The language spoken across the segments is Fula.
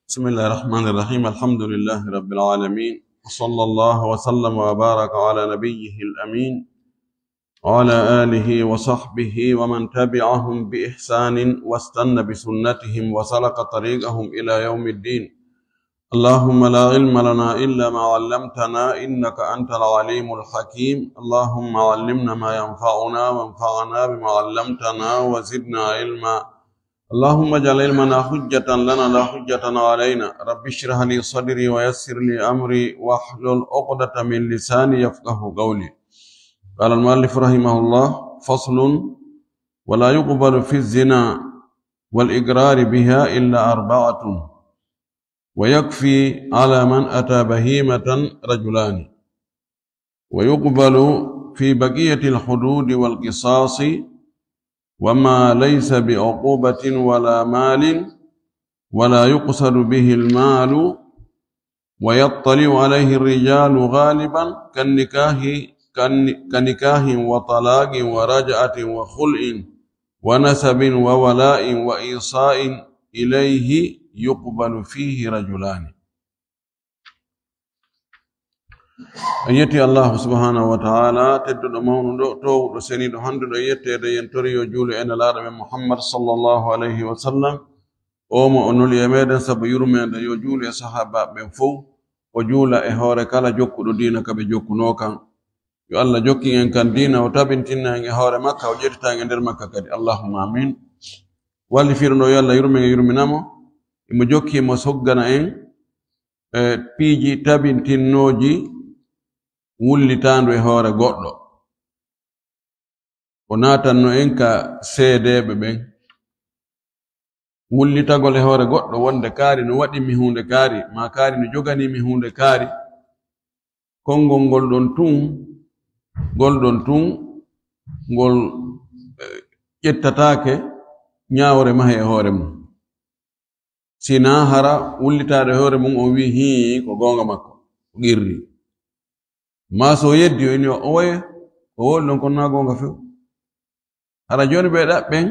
بسم الله الرحمن الرحيم. الحمد لله رب العالمين، وصلى الله وسلم وبارك على نبيه الأمين وعلى آله وصحبه ومن تبعهم بإحسان واستنى بسنتهم وسلك طريقهم إلى يوم الدين. اللهم لا علم لنا إلا ما علمتنا إنك أنت العليم الحكيم. اللهم علمنا ما ينفعنا وانفعنا بما علمتنا وزدنا علما. اللهم اجعل علمنا حجة لنا لا حجة علينا. رب اشرح لي صدري ويسر لي أمري واحلل عقدة من لساني يفقه قولي. قال المؤلف رحمه الله: فصل: ولا يقبل في الزنا والإقرار بها إلا 4، ويكفي على من أتى بهيمة رجلان. ويقبل في بقية الحدود والقصاص وما ليس بعقوبة ولا مال، ولا يقصد به المال، ويطلع عليه الرجال غالبا كنكاه وطلاق ورجعة وخلع ونسب وولاء وإيصاء إليه يقبل فيه رجلان. أيتي الله سبحانه وتعالى تدد مون تو سنيد هندو أيتي ينتري يجول أن العالم محمد صلى الله عليه وسلم أوما أنول يميدن سب يرمين يجول صحابة من فو وجول إهوري كالا جوكو دينك بجوكو نوكا يو الله جوكي إن كان دينا وتابن تنا إن إهوري مكة وجرتا إن در مكة كدي. اللهم آمين. والي فيرنو يالا يرمينامو إما جوكي مسوغنا إن بيجي تابن تنوجي wullitando e hoore goɗɗo o natanno en ka seedeɓe ɓen. wullitagol e hoore goɗɗo wonde kaari no waɗimi hunde kaari ma kaari no joganimi hunde kaari, konngol ngol ɗon tun ngol ƴettataake ñaawre mahe e hoore mum. sina hara wullitade e hoore mum o wi hi ko gonga makko o qirri ma so yeddi o ini o oye o woli ɗon kono na gonga few. hara joni ɓe ɗaɓɓen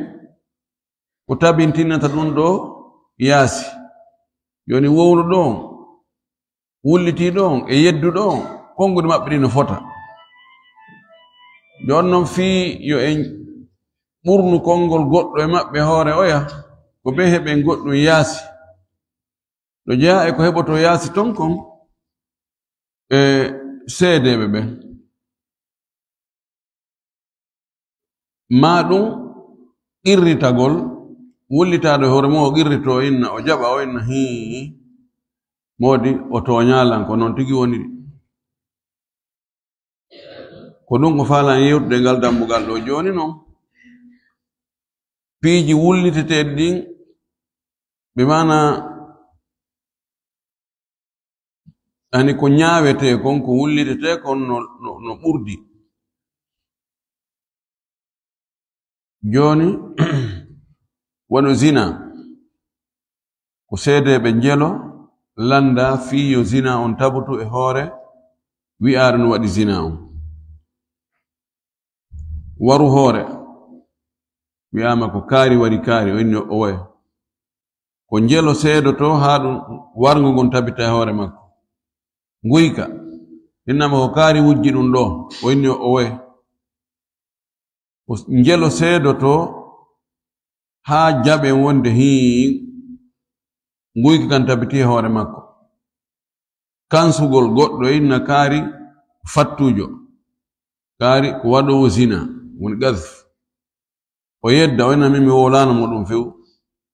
ko tabintinata ɗum ɗo yaasi. joni wowlu ɗon wulliti ɗon e yeddu ɗon kongude maɓɓe ɗi no fota. jon noon fii yo en ɓurnu konngol goɗɗo e maɓɓe hoore oya ko ɓe heɓen goɗɗum yaasi. ɗo jeeya e ko heɓoto yaasi ton kon e seedeɓe ɓen ma ɗum qirritagol wullitaɗo hoore mum o qirrito o inna o jaɓa o inna hi modi o toñalan ko noon tigi woni ko ɗum ko falan yewtude ngal dambugal ɗo. joni noon piiji wulliteteɗi ɗin ɓe mana ani ko ñaawete kon ko wullitete kon no ɓurdi. joni wano zina ko seedeɓe njelo landa fiyo zina on tabutu e hoore wi'aare no waɗi zina on. waru hoore wi'ama ko kaari wari kaari o inni o wayo ko njelo seedoto haa ɗum wargo ngon tabita e hoore makko. nguyka innama ko kaari wujji ɗum ɗo o inni o woye njelo seedoto haa jaɓen wonde hi nguyka kan tabiti e hoore makko. kansugol goɗɗo inna kaari fattujo, kaari ko waɗowo zina woni gazf, o yedda o inna min mi wolano mo ɗum few.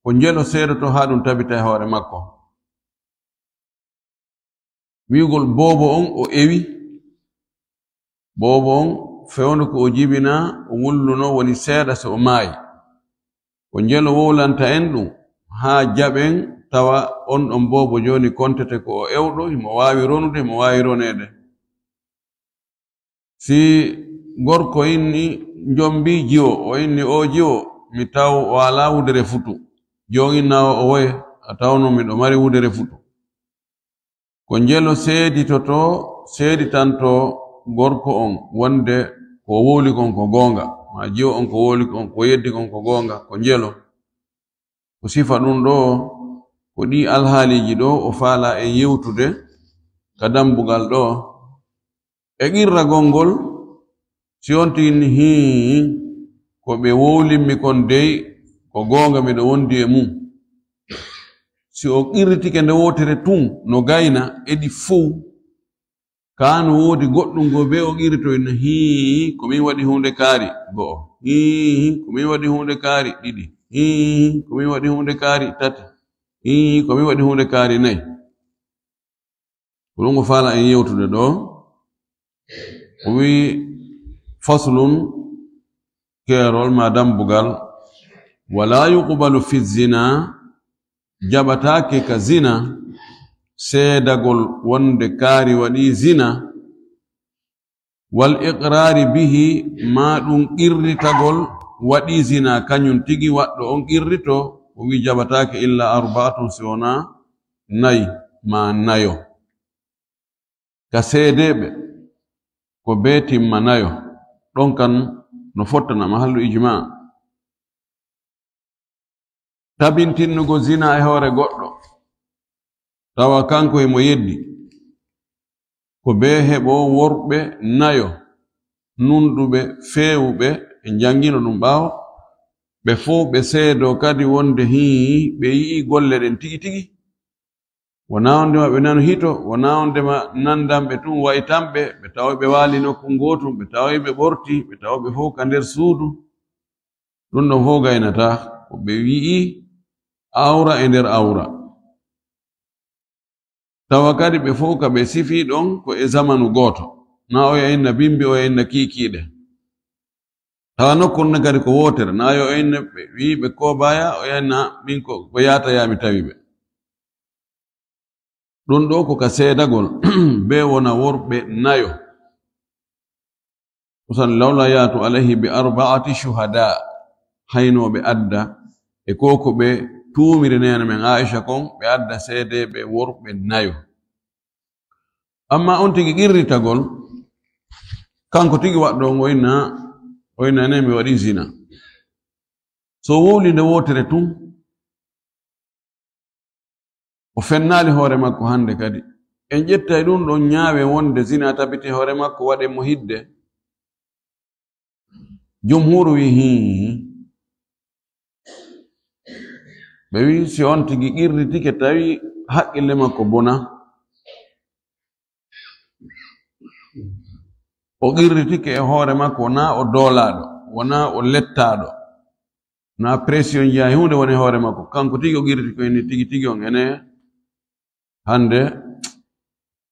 ko njelo seedoto haa ɗum tabita e hoore makko. wiigol boobo on o ewi, boobo on fewno ko o jibina o wulluno woni seeɗa so o maayi. ko njelo wowlanta en ɗum haa jaɓen tawa on ɗon boobo joni kontete ko o ewɗo himo waawi ronude himo waawi ronede. si gorko inni njombi jiwo o inni o jiwo mi taw wala wudere futu, joginnawo o woye a tawno miɗo mari wudere futu. ko njelo seeditanto gorko on wonde ko woli kon ko gonga, ma jiwo on ko woli kon ko yeddi kon ko gonga. ko njelo ko sifa ɗum ɗo ko ko ɗi alhaaliji ɗo o faala e yewtude ka dambugal ɗo e qirragol ngol si on tini ko ɓe wowlimmi kon dey ko goonga miɗo wondi e mum si o qirritike nde wotere tun no gayna eɗi fuu kaano woodi goɗɗum go be o qirritoyno ko min waɗi hunde kaari go'o ko min waɗi hunde kaari ɗiɗi ko min waɗi hunde kaari tati ko min waɗi hunde kaari nayi ko ɗum ko faala en yewtude ɗo o wi faslun keerol ma dambugal wala yuqbalu fi zina jaɓataake ka zina seedagol wonde kaari waɗi zina wal iqrari bihi ma ɗum qirritagol waɗi zina kañum tigi waɗɗo on qirrito o wi jaɓataake illa arba'atun si wona nayi ma nayo ka seedeɓe ko be timma nayo ɗon kan no fottana mahallu ijma tabintinnugo zina e hoore goɗɗo tawa kanko e mo yeddi ko be heɓo worɓe nayo nunduɓe feewuɓe e jangino ɗum ɓaawo ɓe fuu ɓe seedo kadi wonde ɓe yi'i golle ɗen tigi tigi wona ondema ɓe nano hito wona ondema nandanɓe tun wayitanɓe ɓe tawa ɓe waali nokku ngotum ɓe tawa ɓe ɓorti ɓe tawa ɓe fof ka nder suudu ɗum ɗon fof gaynata ko ɓe wi'i awra e nder awra tawa kadi ɓe fof ka ɓe sifi ɗon ko e zamanu gooto na o inna bimbi o inna kiikiiɗe tawa nokkurne kadi ko wotere na yo inna ɓe wiɓe ko baya o inna min ko yata yami tawi ɓe ɗum ɗo ko ka seedagol be wona worɓe nayo usan lawla yatu alayhi bi arba'ati shuhada haynoɓe adda e koko ɓe tuumiri nene men Aisha kon ɓe adda seede ɓe worɓe nayo amma on tigi qirritagol kanko tigi waɗɗo on o inna ne mi waɗi zina so wowli nde wotere tun o fennaali hoore makko hande kadi en ƴettay ɗum ɗon ñaawe wonde zina tabiti hoore makko waɗe mo hidde jumhuru wi ɓe wi si on tigi qirritike tawi haqqille makko bona o qirritike e hoore makko wona o doolaɗo wona o lettaɗo na pression jiya hunde woni hoore makko kanko tigi o qirriti ko ni tigi tigi on ene hande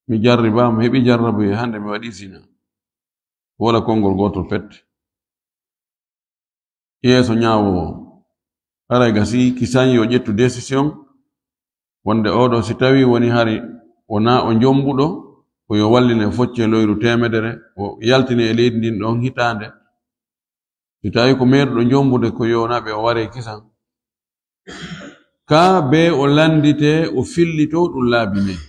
mi jarribama heɓi jarrabu hande mi waɗi zina wala konngol gotol pette yeeso ñaawowo aray gasi kisañi yo ƴettu décision wonde oɗo si tawi woni hari wona o jombuɗo ko yo walline focce loyru temedere o yaltini e leydi ndin ɗon hitande si tawi ko meeɗuɗo jombude ko yonaɓe o ware kisan ka be o landite o fillito ɗum laabi nayi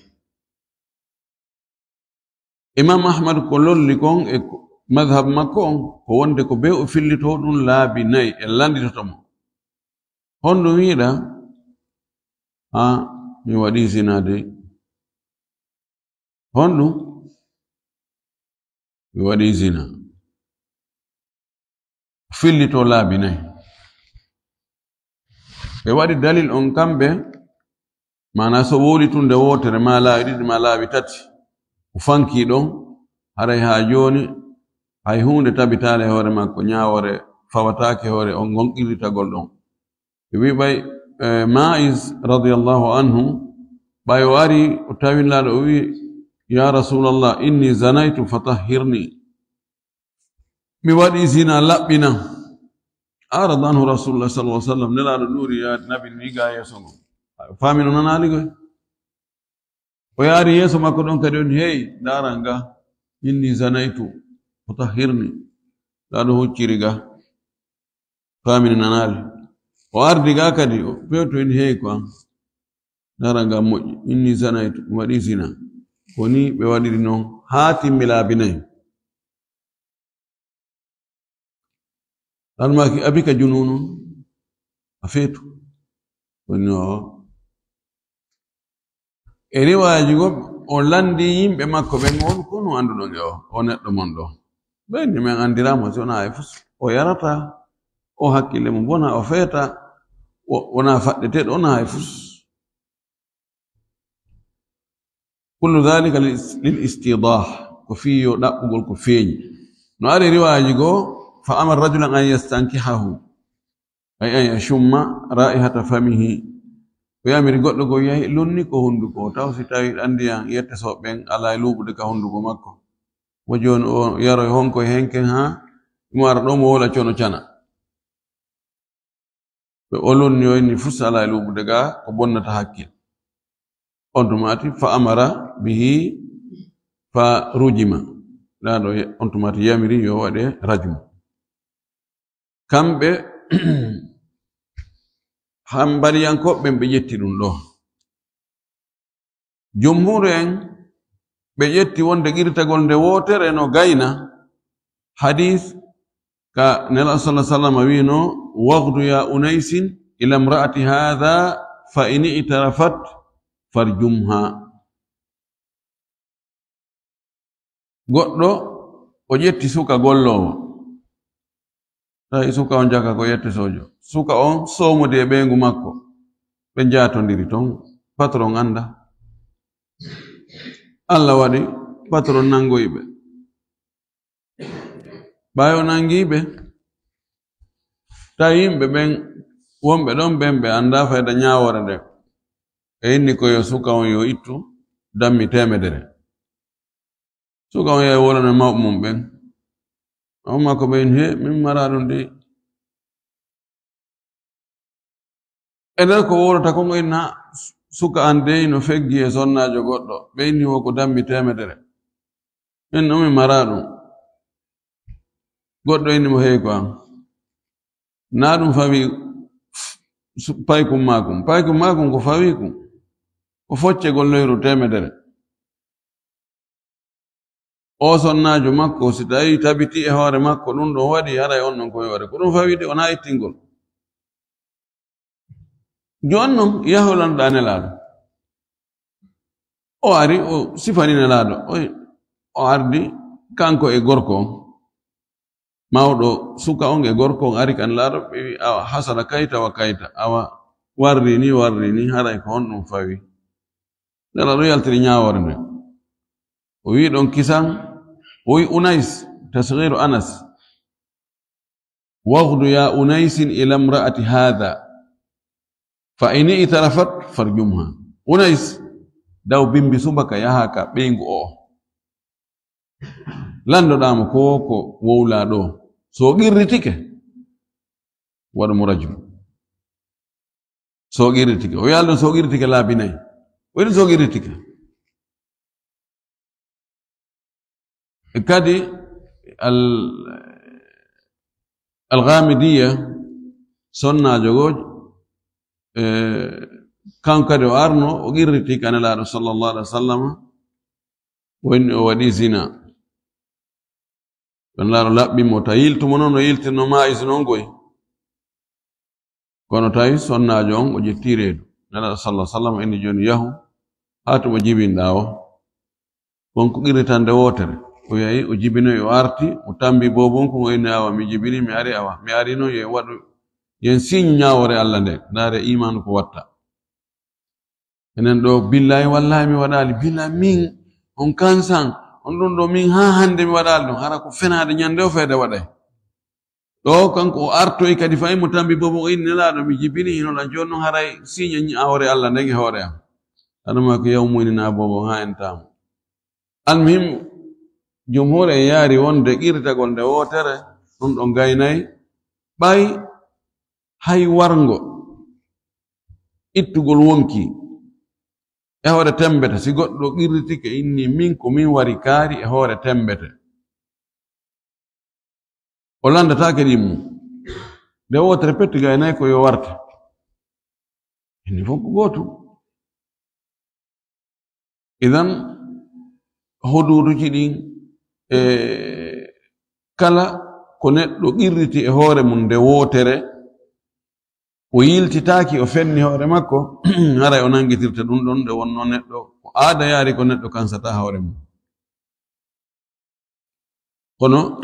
imam ahmad ko lolli kon e madhab makko on ko wonde ko be o fillito ɗum laabi nayi en landitotomo honɗum wiiɗa mi waɗi zina dey honɗum mi waɗi zina fillito laabi nayi ɓe waɗi dalil on kamɓe mana so wowli tunde wotere ma laabi ɗiɗi ma laabi tati o fanki ɗon haray ha joni hay hunde tabitale hoore makko ñawore fawatake hoore on gon qirritagol ɗon ɓe wi ɓay Ma'iz radiyallahu anhu ɓay o ari o tawinlaɗo o wi ya rasulallah inni zanaytu fatahhirni mi waɗi zina laɓɓina arada anhu rasulullah sallallahu alaihi wasallam nelaɗo ɗuri ya nabi niga yeeso ngo famino nanaligoy o yaari yeeso makko ɗon kadi on hey dara nga inni zanaytu fatahhirni ɗaɗo hucciri ga famino nanali o ardi ga kadi o pewto en hey ko an dara nga moƴƴi inni zanaytu mi waɗi zina woni ɓe waɗiri noon haa timmi laabi nayi almaki abika jununun a feetu woni o e riwaaji go o landi yimɓe makko ɓen on kono anduɗon e o neɗɗo mon ɗo ɓenni men andiramo si wona e fus o yarata o hakkille mo bona o feeta wona faɗɗeteɗo wona e fus kullu dhalika lil istidah ko fiyo ɗaɓɓugol ko feeñi no ari riwaaji go fa amar rajulan an yastankihahu ay an yashumma raihata famihi o yamiri goɗɗo go yahi lonni ko hunduko taw si tawi andiyan yette soɓɓen ala e luɓude ka hunduko makko mo joni o yaroy honko e henken ha mo ara ɗo mo wola cono cana ɓe o lonni o inni fus ala e luɓude ga ko bonnata hakkil on tumati fa amara bihi fa rujima ɗaɗo on tumati yamiri yo waɗe rajmu kamɓe hambaliyankoɓe ɓe ƴetti ɗum ɗo jumhur en ɓe ƴetti wonde qirtagol nde wotere no gayna hadis ka nela sallah sallam wino wagdu ya unaysin ila imra'ati hadha fa in i'tarafat farjumha goɗɗo o ƴetti suka gollowo tawi suka on jaka ko yette sojo suka on somode e ɓeygu makko ɓe jatodiri ton patron anda Allah waɗi patron nangoyiɓe ɓayo nangiɓe tawi yimɓe ɓen wonɓe ɗon ɓen ɓe anda fayda ñawore nde e inni koyo suka on yo ittu dammi temedere suka on yahi wolana mawɓe mum ɓen amma ko ɓen he min mara ɗum de e nder ko worata ko inna suka an dey no feggi e sonnajo goɗɗo ɓe inni wo ko dammi temedere min ɗo min mara ɗum goɗɗo inni mo heyi ko an na ɗum fawi paykum makum ko fawi kum ko focce golloyru temedere o sonnajo makko si tawi tabiti e hoore makko ɗum ɗon waɗi haray on non koye waɗe ko ɗum fawide wona ittingol jon non yaholanɗa nelaɗo o ari o sifani nelaɗo o ardi kanko e gorko on mawɗo suka on e gorko on ari kan laaɗo ɓe wi awa hasana kayta wa kayta awa warri ni haray ko on ɗum fawi nelaɗo yaltiri ñawore nde o wi ɗon kisan o wi unais tasghiru anas waghdu ya unaisin ila imra'ati hadha fa in itarafat farjumha unais daw bimbi subaka yaha ka ɓeygu o landoɗamo ko wowla ɗo so qirritike waɗa mo rajum so qirritike o yalɗon so qirritike laabi nayi waɗi so qirritike kadi alghamidiyya sonnajo gojo kan kadi o arno o qirriti kanelaɗo sallallahu alaihi wa sallam wonni o waɗi zina kanelaɗo laɓɓimo ta yiltumo noon o yiltirno maïs noon goy kono tawi sonnajo on o ƴetti reedu nelaɗo sallah sallam inni joni yahu ha to mo jibinɗa o wonko qirritande wotere o yahi o jibinoyi o arti o tambi bobon ko o inni awa mi jibini mi ari noon yo waɗu yen signe ñawore Allah nde ndaare imanu ko watta enen ɗo billahi wallahi mi waɗali billahi min on kansan on ɗum ɗo min ha hande mi waɗali ɗum hara ko fenade ñande o feede waɗay ɗo kanko o artoyi kadi fayi mo tambi bobo o inni nelaɗo mi jibini hinoɗa joni noon haray signe ñawore Allah nden e hoore am aɗuma ko yawmuynina bobo ha en tamo almuhim jumhur en yaari wonde qirtagol nde wotere ɗum ɗo gaynayi ɓay hay wargo ittugol wonki e hoore tembete si goɗɗo qirritike inni min ko min wari kaari e hoore tembete o landatake ɗimmu nde wotere petti gaynayi ko yo warta inni fof ko gootum idan hoduduji ɗin kala ko neɗɗo qirriti e hoore mum nde wotere o yiltitaaki o fenni hoore makko haray o nangitirta ɗum ɗon nde wonno neɗɗo ko aada yaari ko neɗɗo kansata hawre mum kono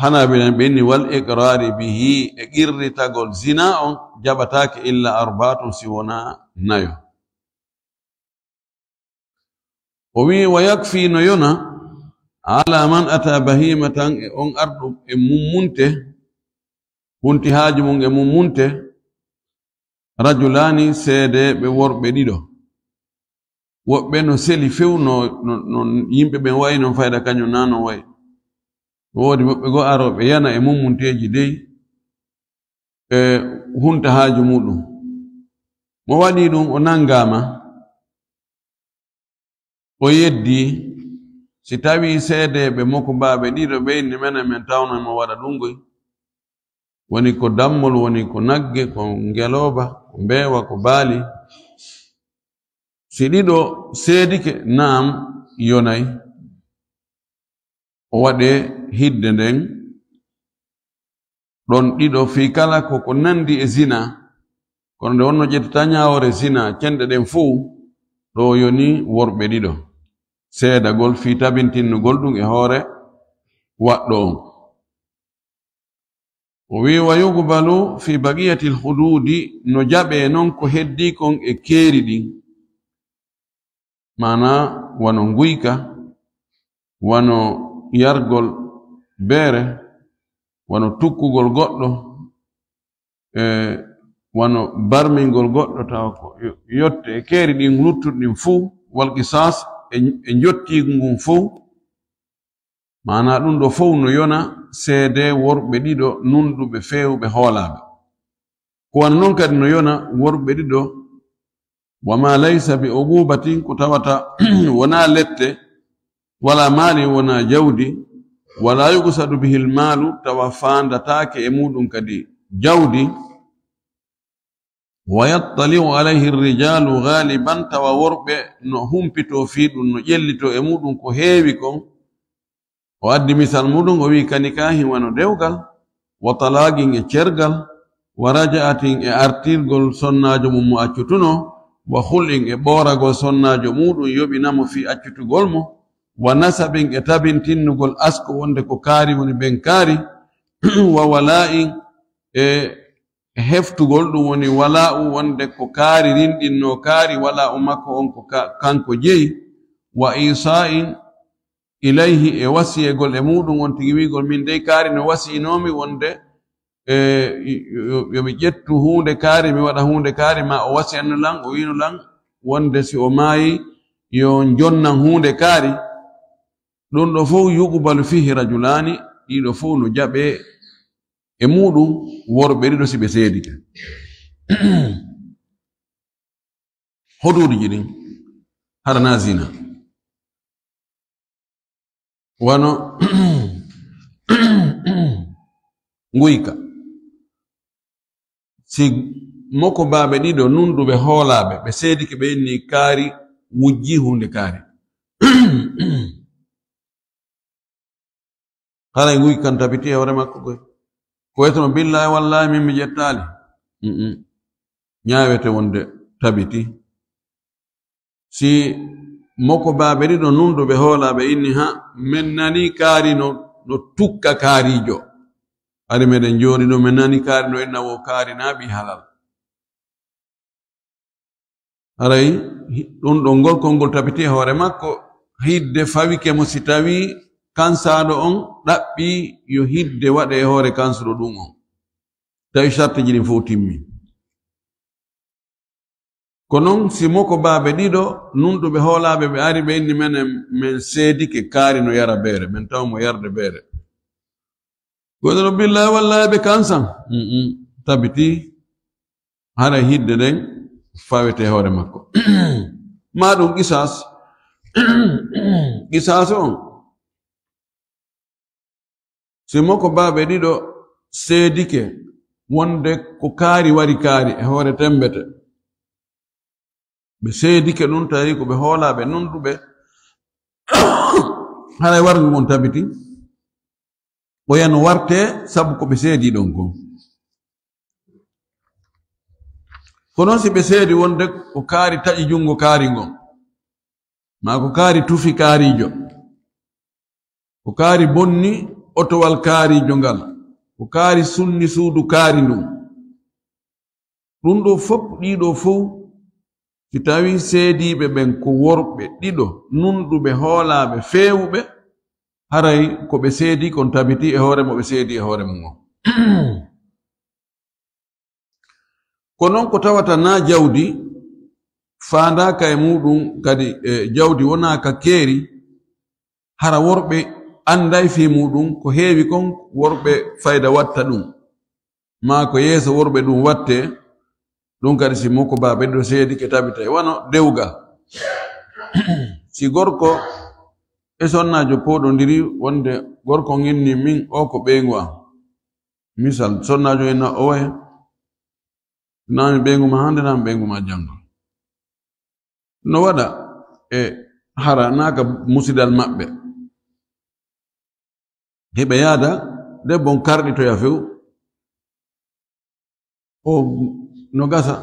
hana bilen ɓenni wal iqrari bihi e qirritagol zina on jaɓatake illa arbaatun si wona nayo o wi wa yakfi no yona ala man ata bahimatan e on arɗum e mummunte hunti haaji mum e mummunte rajulani seede ɓe worɓe ɗiɗo woɓɓe no seli few no yimɓe ɓen wayi non fayda kañum na non wayi woodi woɓɓe go aroɓe yana e mummunteji dey e hunta haaji muɗum mo waɗi ɗum o nangama o yeddi si tawi seedeɓe moko mbaɓe ɗiɗo ɓeyni menen men tawno mo waɗa ɗungoy woni ko dammol woni ko nagge ko ngeloba ko mbeewa ko baali si ɗiɗo seedike naam yonay o waɗe hidde nden ɗon ɗiɗo fii kala koko nandi e zina kono nde wonno ƴettata ñawore zina cenɗe ɗen fuu ɗo yoni worɓe ɗiɗo seedagol fii tabintinnugol ɗum e hoore waɗɗo on o wi wa yugbalu fi bagiyati lhududi no jaɓe non ko heddi kon e keeri ɗin mana wano nguyka wano yargol beere wano tukkugol goɗɗo wano barmingol goɗɗo tawa ko yotte e keeri ɗin luttuɗin fuu wal qisas e jottigu ngun fuu mana ɗum ɗo fof no yona seede worɓe ɗiɗo nunɗuɓe fewɓe hoolaɓe ko wana noon kadi no yona worɓe ɗiɗo wama laysa bi uqubatin ko tawata wona lette wala maali wona jawdi wala yugusadu bihi lmalu tawa fandatake e muɗum kadi jawdi wa yattaliu alayhi rrijalu galiban tawa worɓe no humpito fi ɗum no ƴellito e muɗum ko heewi kon o addi misal muɗum o wi kanikahi wano dewgal wa talagin e cergal wa raja'atin e artirgol sonnajo mum mo accutuno wa hul'in e ɓoragol sonnajo muɗum yoɓinamo fi accutugol mo wa nasabin e tabintinnugol asko wonde ko kaari woni ɓen kaari wa wala'in e heftugol ɗum woni wala'u wonde ko kaari rinɗinno kaari wala'u makko on ko kanko jeyi wa isa'in ilayhi e wasiyegol e muɗum on tigi wigol min dey kaari no wasiynomi wonde yomi ƴettu hunde kaari mi waɗa hunde kaari ma o wasiyatno lan o wino lan wonde si o maayi yo jonnan hunde kaari ɗum ɗo fof yuqbalu fihi rajulani ɗiɗo fof no jaɓe e muɗum worɓe ɗiɗo si ɓe seedike hoduuɗi ɗin harana zina wano nguyka si moko baaɓe ɗiɗo nunɗuɓe hoolaɓe ɓe seedike ɓe inni kaari wujji hunde kaari kala e nguyka kan tabiti e hoore makko koy ko wetono billahi wallahi min mi ƴettali ñaawete wonde tabiti si moko baaɓe ɗiɗo nunɗuɓe hoolaɓe inni ha min nani kaari no tukka kaarijo ari meɗen joni ɗo min nani kaari no inna wo kaari naaɓi halal aray ɗum ɗo ngol konngol tabiti e hoore makko hidde fawike mo si tawi kansaɗo on ɗaɓɓi yo hidde waɗe e hoore kansuɗo ɗum on tawi sartiji ɗin fof timmi ko noon si moko baaɓe ɗiɗo nunɗuɓe hoolaɓe ɓe ari ɓe inni menen min seedike kaari no yara beere min taw mo yarde beere goɗɗo billahi wallahi ɓe kansan tabiti hara hidde ɗen fawete hoore makko ma ɗum qisas qisas on si moko baaɓe ɗiɗo seedike wonde ko kaari wari kaari e hoore tembete ɓe seedike ɗum tawi ko ɓe hoolaɓe nunɗuɓe haray wargu on tabiti o yano warte sabu ko ɓe seedi ɗon kon kono si ɓe seedi wonde ko kaari taƴi jungo kaari ngon ma ko kaari tufi kaarijo ko kaari bonni otowal kaarijo ngal ko kaari sunni suudu kaari ndum ɗum ɗo fof ɗiɗo fof si tawi seediɓe ɓen ko worɓe ɗiɗo nunɗuɓe hoolaaɓe feewuɓe haray ko ɓe seedi kon tabiti e hoore mo ɓe seedi e hoore mum on ko noon ko tawata na jawdi faandaka e muɗum kadi jawdi wona ka keeri hara worɓe anday fi muɗum ko heewi kon worɓe fayda watta ɗum ma ko yeeso worɓe ɗum watte ɗum kadi si moko ba ɓeɗɗo seedi ke tabita e wano dewgal si gorko e sonnajo poɗodiri wonde gorko inni min o ko ɓeygu am misal sonnajo enna o waye nami ɓeygu ma hande nami ɓeygu ma janngo no waɗa e hara naka musidal maɓɓe heɓe yaada debbon karɗitoya few o no gasa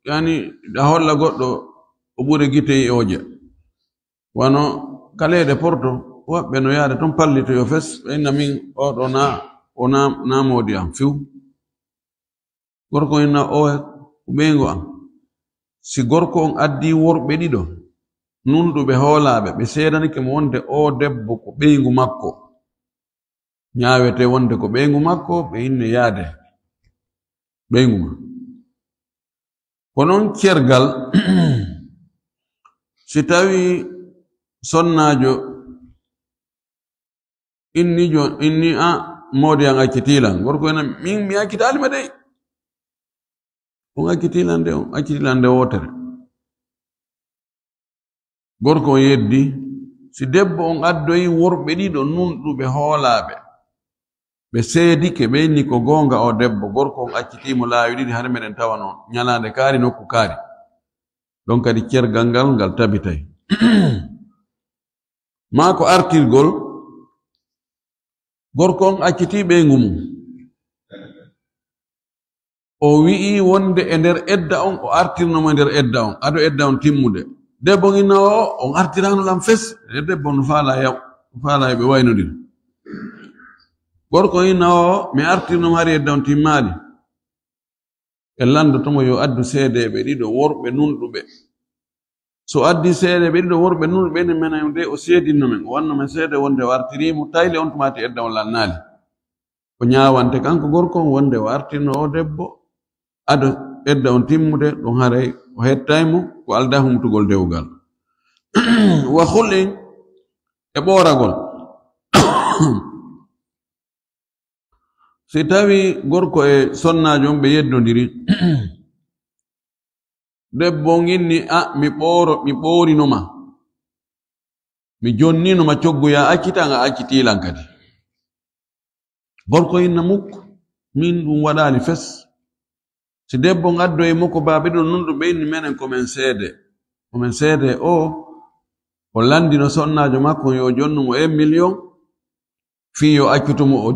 yani a holla goɗɗo o ɓuri gite e oje wano kaleɗe porto woɓɓe no yaada toon pallitoyo fes ɓenna min oɗo o namodi am few gorko inna o ɓeygu am si gorko on addi worɓe ɗiɗo nunɗuɓe hoolaaɓe ɓe seedanike mo wonde o debbo ko ɓeygu makko ñaawete wonde ko ɓeygu makko ɓe inne yaade ɓeygu ma ko noon cergal si tawi sonnajo inni a moodi an accitilan gorko ena min mi accitalima dey on accitilande wotere gorko on yeddi si debbo on addoyi worɓe ɗiɗo nunɗuɓe hoolaaɓe ɓe seedike ɓe inni ko goonga o debbo gorko on accitimo laawi ɗiɗi hade meɗen tawano ñalande kaari nokku kaari ɗon kadi cergal ngal tabitay ma ko artirgol gorko on acciti ɓeygu mum o wi'i wonde e nder edda on o artirnomo e nder edda on ado edda on timmude debbo inna o on artirano lam fes e debbo no faala ɓe waynodir gorko inna o mi artirnomo hari edda on timmaali e landotomo yo addu seedeɓe ɗiɗo worɓe nunɗuɓe so addi seedeɓe ɗiɗo worɓe nunɗuɓe ne menen de o seedinno men o wanno men seede wonde o artirimo tayli on tumati edda on lannaali o ñaawante kanko gorko on wonde o artirno o debbo ado edda on timmude ɗum haray o hettaymo ko alda humtugol dewgal wa hulin e ɓooragol si tawi gorko e sonnajo on ɓe yeddodiri debbo on inni a mi ɓoorinoma mi jonninoma coggoya accita nga accitilan kadi gorko inna mukko min ɗum waɗali fes si debbo on addo e moko baaɓe ɗo nunɗo ɓe inni menen komin seede o landino sonnajo makko yo jonnumo 1 million fii yo accitumo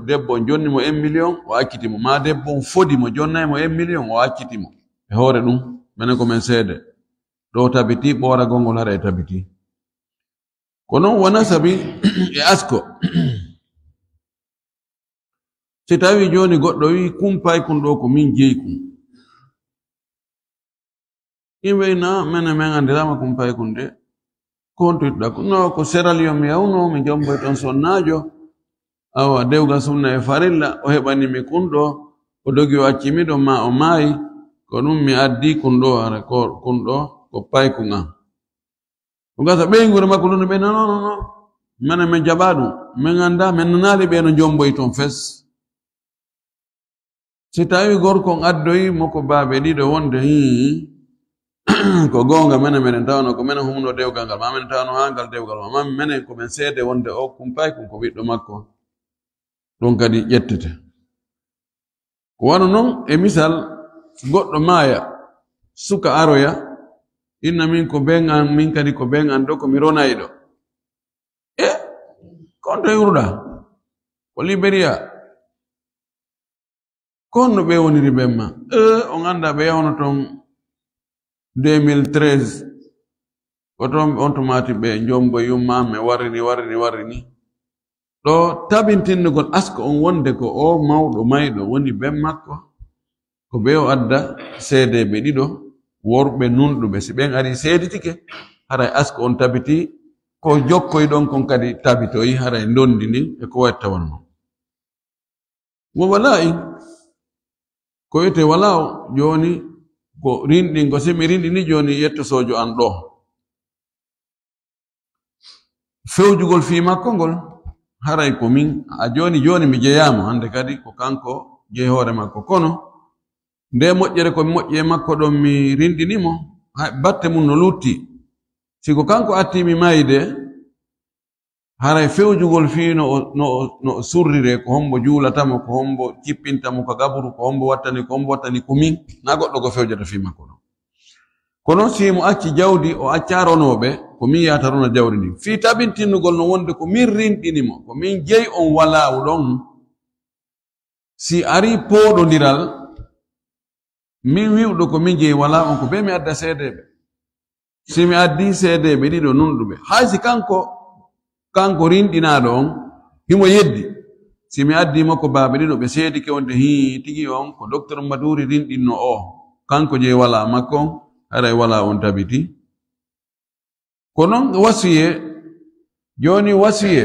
debbo on jonnimo 1 million o accitimo ma debbo on fodi mo jonnaymo 1 million o accitimo e hoore ɗum menen komin seede ɗo tabiti ɓooragol ngol hara e tabiti ko noon wona sabi e asko si tawi joni goɗɗo wi kumpay kun ɗo ko min jeyi kum yimɓe na men andirama kumpay kun de kontoytuɗa ko no ko seraliyo mi yawno mi jomboy toon sonnajo awa dewgal sunna e farilla o heɓani mi kun ɗo o dogi o accimi ɗo ma o maayi ko ɗum mi addi kun ɗo ara kun ɗo ko paykun am o gasa ɓeygure makko ɗum ɓe nonono menen min jaɓa ɗum min anda min nanali ɓe no jomboy toon fes si tawi gorko on addoyi moko baaɓe ɗiɗo wonde ko goonga menen meɗen tawano ko menen humno dewgal ngal ma menen tawano ha ngal dewgal ma menen komin seede wonde o kumpay kun ko ɓiɗɗo makko ɗum kadi ƴettete ko wano noon e misal goɗɗo maaya suka aroya inna min ko ben an min kadi ko ben an ɗo komi ronayi ɗo e konto yurɗa ko Liberia kono ɓe woniri ɓemma on anda ɓe yawno ton 2013 oton on to mati ɓe jombo yummame warrini ɗo tabintinnugol asko on wonde ko o mawɗo mayɗo woni ɓen makko ko ɓe o adda seedeɓe ɗiɗo worɓe nunɗuɓe si ɓen ari seeditike haray asko on tabiti ko jokkoy ɗon kon kadi tabitoyi haray ndondi ndi e ko watta wonno wo wala'i ko wiyete wala o joni ko rinɗin ko simi rinɗini joni yettosojo an ɗo fewjugol fi makko ngol haray ko min a joni mi jeyama hande kadi ko kanko jeyi hoore makko kono nde moƴƴere ko moƴƴe makko ɗon mi rinɗinimo batte mum no lutti siko kanko atti mi mayde haray fewjugol fi no surrire ko hombo juulatamo ko hombo cippintamo ko gaburu ko hombo wattani ko min na goɗɗo ko fewjata fi makko ɗon kono si mo acci jawdi o acca ronoɓe ko min yata rona jawdi ndi fi tabintinnugol no wonde ko min rinɗinimo ko min jeyi on walawu ɗon si ari pooɗodiral min wiwɗo ko min jeyi wala on ko be mi adda seedeɓe si mi addi seedeɓe ɗiɗo nunɗuɓe haysi kanko rinɗinaɗo on himo yeddi si mi addi makko baaɓe ɗiɗo ɓe seedike wonde tigi on ko docteur Maduri rinɗinno o kanko jeyi wala makko on haray wala on tabiti ko noon wasiye joni wasiye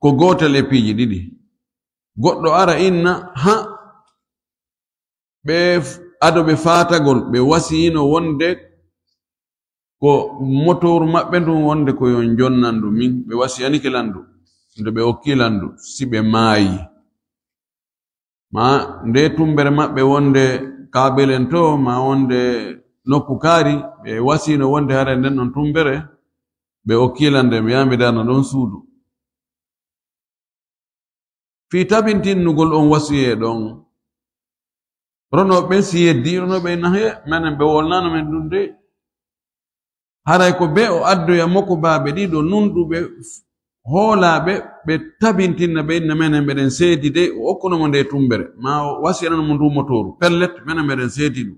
ko gotel e piiji ɗiɗi goɗɗo ara inna ɓe adoɓe fatagol ɓe wasiyino wonde ko motor maɓɓe ndun wonde ko yon jonnandu min ɓe wasiyanike landu nde ɓe okki landu si ɓe maayi ma nde tumbere maɓɓe wonde kabelen to ma wonde nokku kaari ɓe wasino wonde hare nden non tumbere ɓe okkilande ɓe yamɓe darna ɗon suudu fi tabintinnugol on wasiye ɗon ronoɓe si yeddi ronoɓe nahe menen ɓe wolnano men ɗum de haray ko be o addoya moko baaɓe ɗiɗo nunɗuɓe hoolaɓe ɓe tabintinna ɓe inna menen mbeɗen seedi de o okkunomo nde tumbere ma o wasiyananomo ndu motoru pellet menen mbeɗen seedi ɗum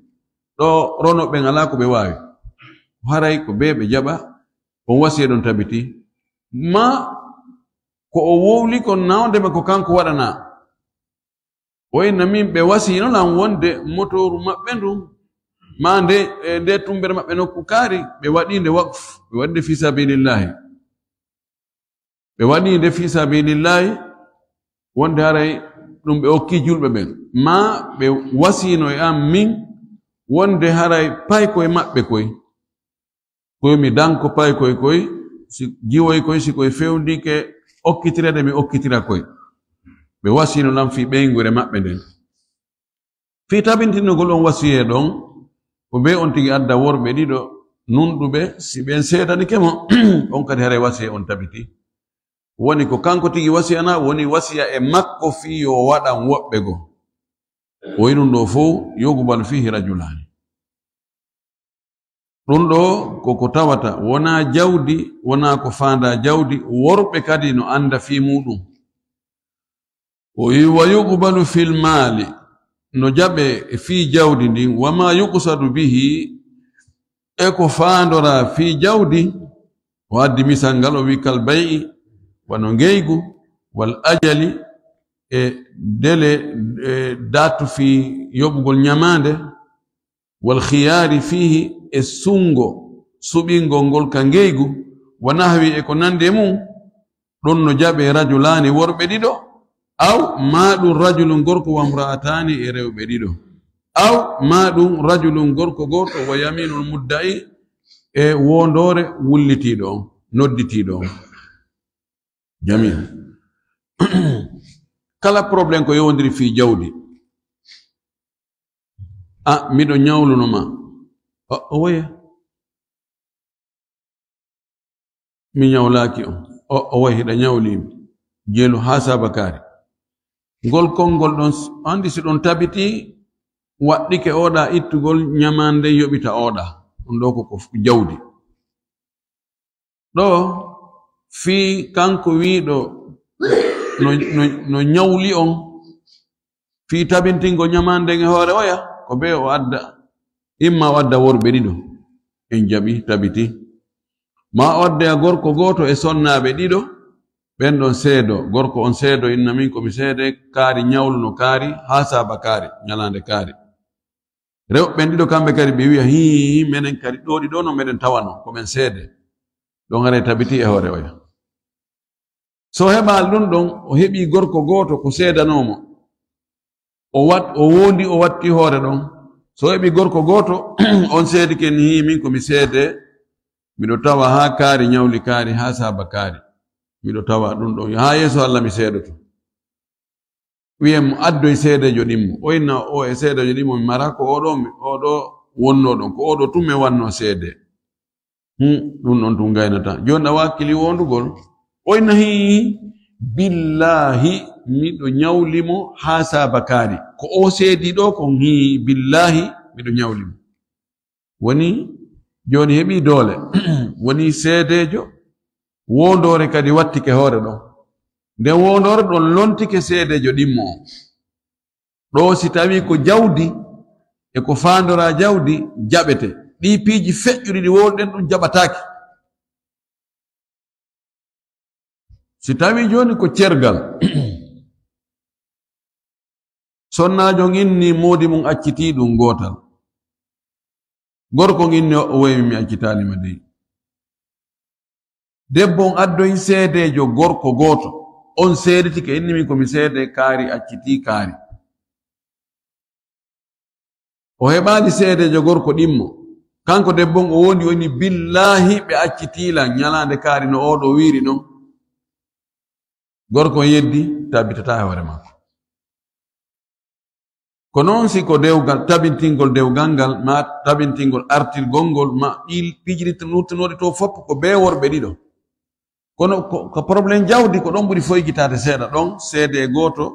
ɗo ronoɓen ala ko ɓe waawi haray ko be ɓe jaɓa on wasiye ɗon tabiti ma ko o wowli kon nawdema ko kanko waɗana o inna min ɓe wasinolan wonde motoru maɓɓe ndu ma nde tumbere maɓɓe nokku kaari ɓe waɗinde waqf ɓe waɗinde fi sabilillahi ɓe waɗinde fi sabilillahi wonde haray ɗum ɓe okki julɓe ɓen ma ɓe wasino e am min wonde haray pay koye maɓɓe koyemi danko pay koye si jiwoy koye si koye fewndike okkitirede mi okkitira koye ɓe wasino lam fi ɓeygure maɓɓe nden fi tabintinugol on wasiye ɗon ko be on tigi adda worɓe ɗiɗo nunɗuɓe si ɓen seedanike mo on kadi haray wasiya on tabiti woni ko kanko tigi wasiyana woni wasiya e makko fi yo waɗan woɓɓe go o yinum ɗo fof yogubal fihi rajulani ɗum ɗo koko tawata wona jawdi wona ko fanda jawdi worɓe kadi no anda fi muɗum o yi wa yuqbalu fil mali no jaɓe fi jawdi ndin wama yuqsadu bihi e ko fandora fi jawdi o addi misal ngal o wi kal bay'i wano ngeygu wal ajali e dele datu fi yoɓugol ñamande wal khiyari fihi e sungo suɓingol ngol ka ngeygu wanahwi e ko nande mum ɗon no jaɓe rajulani worɓe ɗiɗo aw ma ɗum rajulun gorko wa mra'atani e rewɓe ɗiɗo aw ma ɗum rajulun gorko goto wa yaminul mudda'i e wondore wullitiɗo on nodditiɗo on jamil kala probléme ko yowdiri fi jawdi miɗo ñawlunoma o woye mi ñawlaki on o woye hiɗa ñawlimi jeelu ha sabakari ngol konngol ɗon andi si ɗon tabiti waɗɗike oɗa ittugol ñamande yoɓita oɗa ɗum ɗo ko jawdi ɗo fi kanko wiɗo no nyawli on fi tabintingo nyamande nge hore oya ko be o adda imma wadda worbe dido en jabi tabiti ma wadda gorko goto e sonnabe dido ben don seedo gorko on seedo inna min ko mi seede kaari nyawluno kaari hasaba kaari nyalande kaari rew ben dido kambe kadi be wiya hi menen kadi do dido no meden tawano ko men seede don ngare tabiti e hore oya so hebal dun don o hebi gorko goto ko seedanomo o wondi o watti hore don so hebi gorko goto on seedi ken hi min ko mi seede mido tawa ha kaari nyawli kaari ha saba kaari mido tawa dun don ha yeso Allah mi seedoto wiyem addo seedejo dimmo o inna o e seedejo dimmo mi mara ko odo wonno don ko odo tumme wanno seede dun non tun gaynata jonna wakili wondugol o inna hi billahi mido nyawlimo ha saba kaari ko o seedi do ko hi billahi mido nyawlimo woni joni hebi dole woni seedejo wondore kadi wattike hore do nde wondore don lontike seedejo dimmo do si tawi ko jawdi e ko fandora jawdi jabete di piiji fejjuri di wonden dum jabataki si tawi joni ko cergal sonnajo nginni modi mum acciti dum gotal gorko nginni o waymi mi accitani ma dey debbo addoy seedejo gorko goto on seediti ke inni min ko mi seede kaari acciti kaari o heɓaali seedejo gorko ɗimmo kanko debbo o wondi woni billahi ɓe accitila nyalande kaari no oɗo wiiri non gorko yeddi tabitata e hoore makko ko noon si ko dewgal tabintingol dewgal ngal ma tabintingol artirgol ngol ma piijiri nuttinode to fopp ko be worɓe ɗiɗo kono ko probléme jawdi ko ɗon ɓuri foygitade seeɗa ɗon seede goto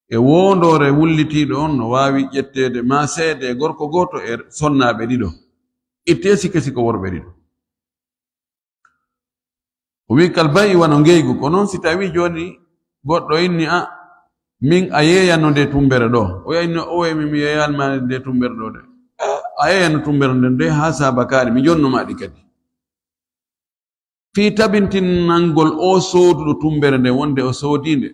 e wondore wullitiɗo on no wawi ƴettede ma seede gorko goto e sonnaɓe ɗiɗo itte sikesi ko worɓe ɗiɗo o wi kal bayi wano ngeygu ko noon si tawi joni goɗɗo inni a min a yeeyano nde tumbere ɗo o yayno o wemi mi yeeyanma nde tumbere ɗo de a yeeyano tumbere nden de ha sabakari mi jonnumaɗi kadi fi tabintinnangol o sooduɗo tumbere nde wonde o soodinde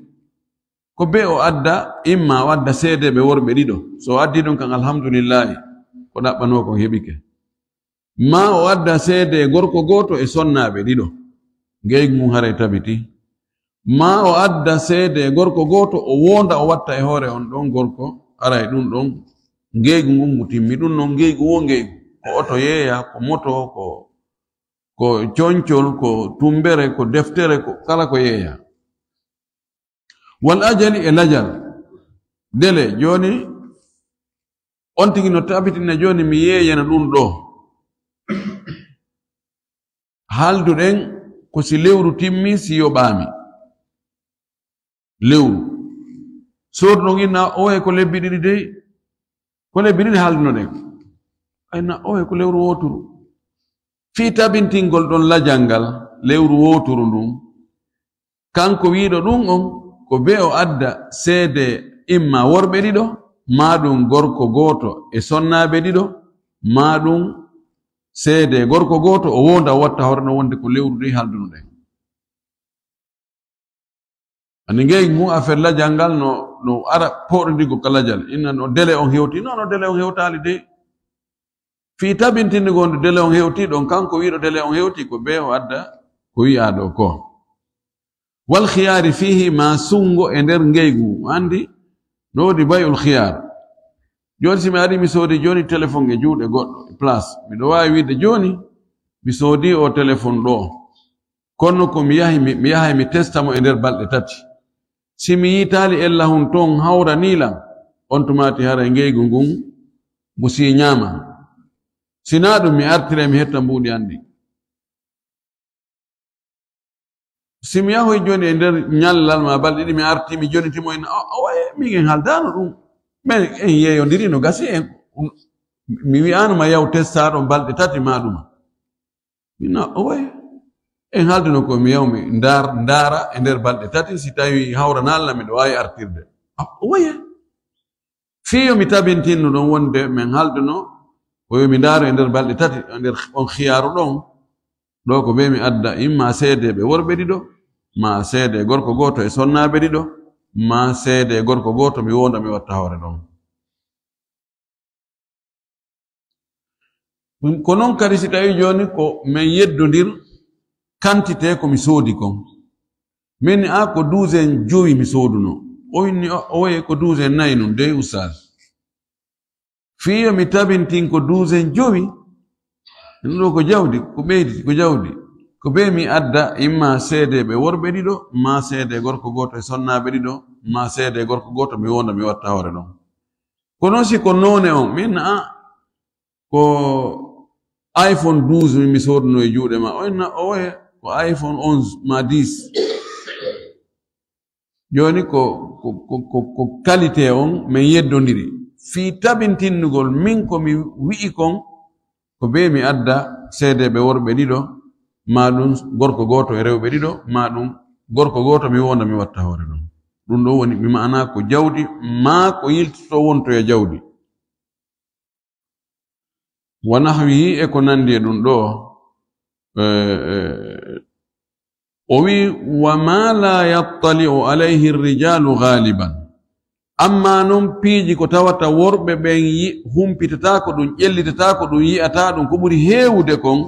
ko be o adda imma o adda seedeɓe worɓe ɗiɗo so addi ɗum kan alhamdulillahi ko ɗaɓɓano ko heɓike ma o adda seede gorko goto e sonnaɓe ɗiɗo ngeygu mum haray tabiti ma o adda seede gorko goto o wonda o watta e hoore on ɗon gorko aray ɗum ɗon ngeygu mum mo timmi ɗum noon ngeygu wo ngeygu ko oto yeeya ko moto ko coñcol ko tumbere ko deftere ko kala ko yeeya wal ajali e lajal dele joni on tigi no tabitina joni mi yeeyana ɗum ɗo haalduɗen ko si lewru timmi si yoɓami lewru sodno ginna o e ko lebbi ɗiɗi dey ko lebbi ɗiɗi haaldunoɗen ayna o e ko lewru woturu fi tabintingol ɗon lajal ngal lewru woturu ndun kanko wiiɗo ɗum on ko be o adda seede imma worɓe ɗiɗo ma ɗum gorko goto e sonnaɓe ɗiɗo ma ɗum seede gorko goto o wonda o watta hoore no wonde ko lewru ɗi haldunoɗen ani ngey mu affaire lajal ngal no ara poɗodigo ka lajal inna no délai on hewti non no délai on hewtali de fi tabintinde gonde délai on hewti ɗon kanko wiiɗo délai on hewti ko be o adda ko wi'a ɗo ko wal khiyari fihi ma sungo e nder ngeygu andi no wodi bayul khiyar joni si mi ari mi soodi joni téléphone e juuɗe goɗɗo e place miɗo wawi wiide joni mi soodi o téléphone ɗo kono ko mi yahay mi testamo e nder balɗe tati si mi yitali ella hun ton hawra nilam on tumati hara e ngeygu ngun mo si ñama sina ɗum mi artire mi hetta mbuɗi andi si mi yahoy joni e nder ñallal ma balɗe ɗiɗi mi arti mi jonitimo en owaye mingen haldano ɗum mais en yeeyodiri no gasi en mi wi'anuma yaw testaɗo balɗe tati ma ɗuma minna owaye en halduno ko mi yawmi ndara e nder balɗe tati si tawi hawranalla miɗo wawi artirde oye fiyo mi tabintinno ɗon wonde min halduno o yomi ndaro e nder balɗe tati nder on khiyaru ɗon ɗo ko ɓe mi adda imma seede ɓe worɓe ɗiɗo ma seede gorko goto e sonnaɓe ɗiɗo ma seede gorko goto mi wonda mi watta hawre ɗon ko non kadi si tawi joni ko min yeddodir quantité ko mi soodi kon min ko 12 mi sooduno o inni o wayi ko 12 nun dey ustad fiyo mi tabintin ko 12 ɗo ko jawdi ko ɓeydi ko jawdi ko be mi adda imma seede ɓe worɓe ɗiɗo ma seede gorko goto e sonnaɓe ɗiɗo ma seede gorko goto mi wonda mi watta hawre ɗon ko non si ko none on min ko iPhone 12 mi sooduno e juuɗe ma o inna o waye ko iPhone 11 ma 10 joni ko qualité on min yeddodiri fi tabintinnugol min ko mi wi'i kon ko be mi adda seedeɓe worɓe ɗiɗo ma ɗum gorko goto e rewɓe ɗiɗo ma ɗum gorko goto mi wonda mi watta hawre ɗon ɗum ɗo woni mi ma'ana ko jawdi ma ko yiltito wonto e jawdi wa nahwihi e ko nandi e ɗum ɗo o wi wa ma la yattali'u alayhi rijalu ghaliban amma non piiji ko tawata worɓe ɓen humpitatako ɗum ƴellitatako ɗum yi'ata ɗum ko ɓuri heewude kon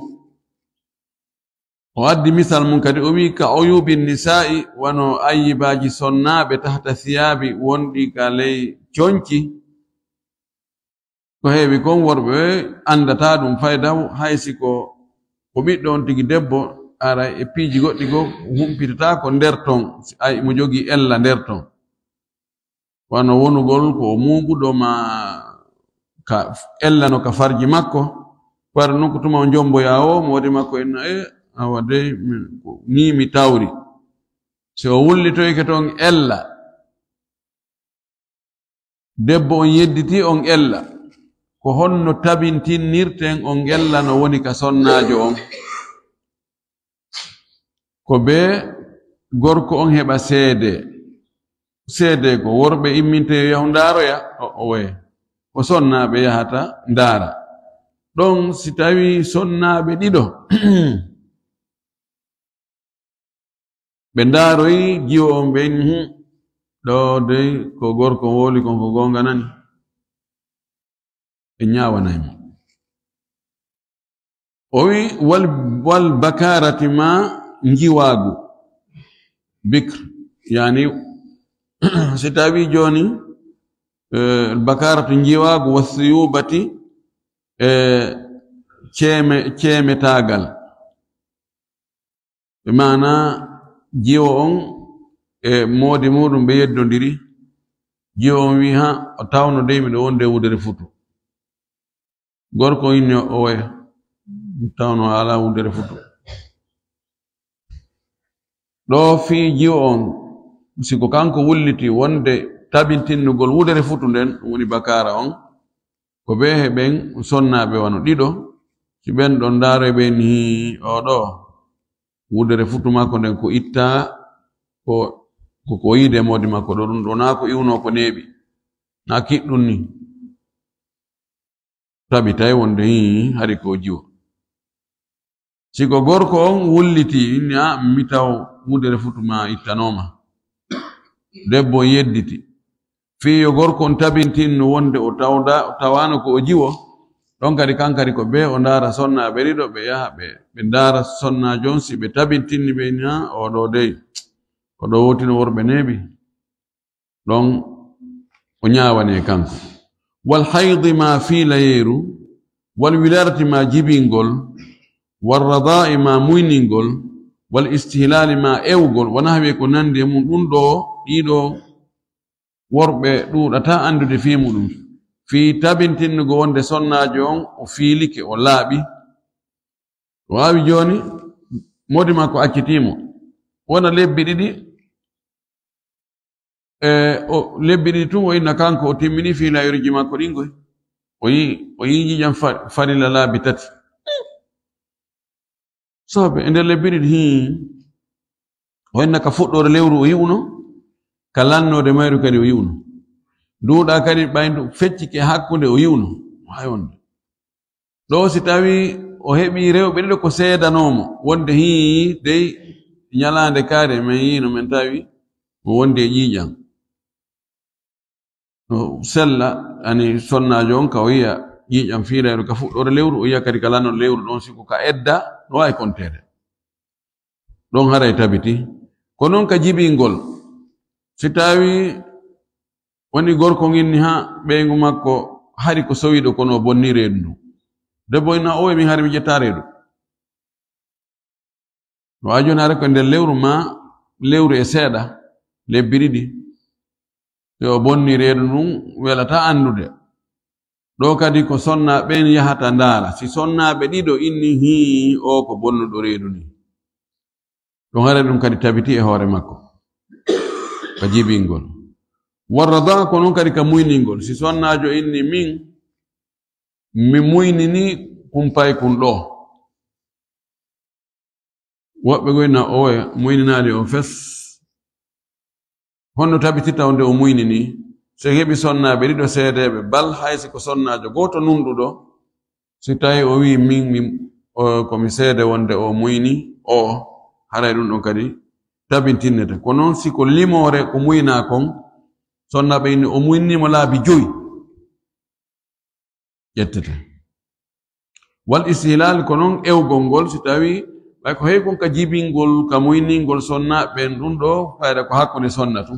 o addi misal mum kadi o wi ka uyubi nisa'i wano ayyibaji sonnaɓe tahta thiyabi wonɗi ka ley coñci ko heewi kon worɓe andata ɗum faydaw haysi ko ɓiɗɗo on tigi debbo ara e piiji goɗɗi go humpitatako nder ton ay mo jogi ella nder ton wano wonugol ko muɓuɗo ma ka ellano ka farji makko wara non ko tuma o jomboya o mo waɗi makko enna awa dey ni mi tawri so o wullitoyke toon ella debbo on yedditi on ella ko honno tabintinnirten on ella no woni ka sonnajo on ko be gorko on heɓa seede ko worɓe imminte yahu ndaaroya o waye ko sonnaɓe yahata ndaara ɗon si tawi sonnaɓe ɗiɗo ɓe ndaaroyi jiwo on ɓe ɗo dey ko gorko woli kon ko gonga nani ɓe ñawanaymo o wi wal bakarati ma njiwaagu bikr yani si tawi joni bakaratu njiwaagu wasiyubati ceemetagal ɓe mana jiwo on e moodi muɗum ɓe yeddodiri jiwo on wi ha o tawno dey miɗo wonde wudere futu gorko inni o waya tawno ala wudere futu ɗo fi jiwo on siko kanko wulliti wonde tabintinnugol wudere futu nden woni bakara on ko ɓe heɓen sonnaɓe wano ɗiɗo si ɓen ɗon ndaaro ɓe ni oɗo wudere futu makko nden ko itta ko yide modi makko ɗo ɗum ɗo na ko iwno ko neeɓi na kiɗɗum ni tabitay wonde hari ko jiwo siko gorko on wulliti inni mi taw wudere futu ma ittanoma debbo yedditi fiyo gorko on tabintinno wonde o tawano ko o jiwo ɗon kadi kankadi ko ɓe o ndaara sonnaɓe ɗiɗo ɓe yaha ɓe ndaara sonnajo on si ɓe tabintinni ɓe ni oɗo dey ko ɗo wotino worɓe neeɓi ɗon o ñawane kanko wal haydi ma fiila yeeru wal wilarti ma jibingol wal radai ma muyningol wal istihlali ma ewgol wona hawi ko nandi e mum ɗum ɗo ɗiɗo worɓe ɗuɗata andude fi muɗum fi tabintinnugo wonde sonnajo on o fiilike o laaɓi o wawi joni modi makko accitimo wona lebbi ɗiɗi lebbi ɗiɗi tun o inna kanko o timmini fiilayoriji makko ɗingoy o yi jijam farila laabi tati sobe ender le biri hi wonna ka fuddore lewru o yiwno kalannode mayru kadi o yiwno duuda kadi bayndu feccike hakkunde o yiwno hayonde do si tawi o hebi rewbe dido ko seedanomo wonde hi dey nyalande kare men yino men tawi o wonde jiijam no sella ani sonnajo on ka o yiya jiijam fiireeru ka fuddore lewru o yiya kadi kalano lewru don siko ka edda no way kontere don haray tabiti ko non ka jibingol si tawi woni gorko nginni ha beengu makko hari ko sowido kono bonni reedu debbo ina o mi hari mi jetta reedu no ajonare ko nder lewru ma lewru e seeda lebbi ɗiɗi yo bonni reedu ɗum welata andude ɗo kadi ko sonna ɓen yahata ndaara si sonnaɓe ɗiɗo inni hi o ko bonnuɗo reedu ni ɗum hare ɗum kadi tabiti e hoore makko ka jibingol warrada ko non kadi ka muyningol si sonnajo inni mi muynini kumpay kun ɗo woɓɓe goyna owe muyninade o fes honno tabititta onde o muynini so heɓi sonnaɓe ɗiɗo seedeɓe bal haysi ko sonnajo goto nunɗuɗo si tawi o wi komi seede wonde o muyni o haray ɗum ɗon kadi tabintinnete ko noon siko limore ko muyna kon sonnaɓe inni o muynimo laabi 5 ƴettete wal istihlal ko noon ewgol ngol si tawi ɓay ko hey kon ka jibingol ka muyningol sonnaɓen ɗum ɗo fayda ko hakkunde sonnatu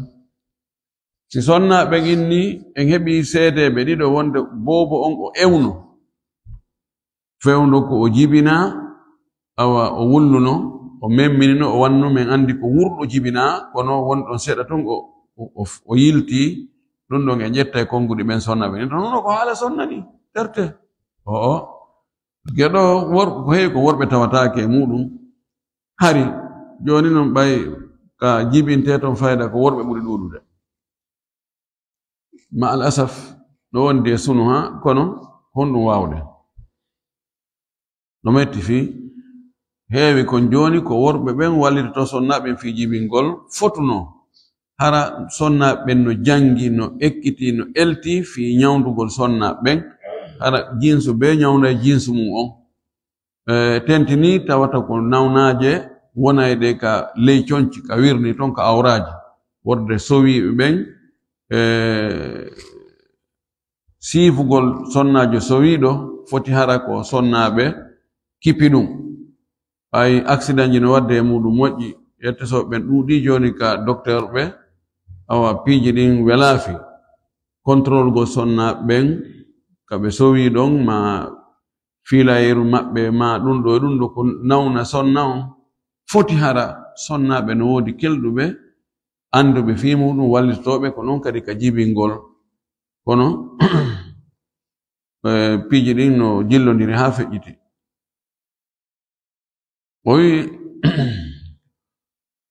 si sonnaɓe inni en heɓi seedeɓe ɗiɗo wonde bobo on o ewno fewndo ko o jibina awa o wulluno o memminino o wanno men andi ko wurɗo jibina kono wonɗon seeɗa ton o yilti ɗum ɗon e ƴetta e konguɗi ɓen sonnaɓe ni nono ko haala sonnani terte geɗo worɓe ko heewi ko worɓe tawatake e muɗum hari joni noon ɓay ka jibinte ton fayda ko worɓe ɓuri ɗuɗude ma al asaf ɗo wondi e sunu ha kono honɗum wawde no metti fi heewi kon joni ko worɓe ɓen wallitoto sonnaɓen fi jibingol fotuno hara sonnaɓen no jangi no ekkiti no elti fi nyawdugol sonnaɓen hara jinsu be nyawna jinsu mum on tentini tawata ko nawnaje wonayde ka ley conci ka wirni ton ka awraji worde sowiɓe ɓen siifugol sonnajo sowiɗo foti hara ko sonnaɓe kipi ɗum ay accident ji no wadde e muɗum moƴƴi yettesoɓe ɓen ɗuuɗi joni ka docteur ɓe awa piiji ɗin welaafi contrôle go sonnaɓe ɓen kaɓe sowi ɗon ma filayeru maɓɓe ma ɗum ɗo e ɗum ɗo ko nawna sonna on foti hara sonnaɓe no woodi kelɗuɓe anduɓe fii muɗum wallitoɓe ko noon kadi ka jibingol kono piiji ɗin no jillodiri ha feƴƴiti o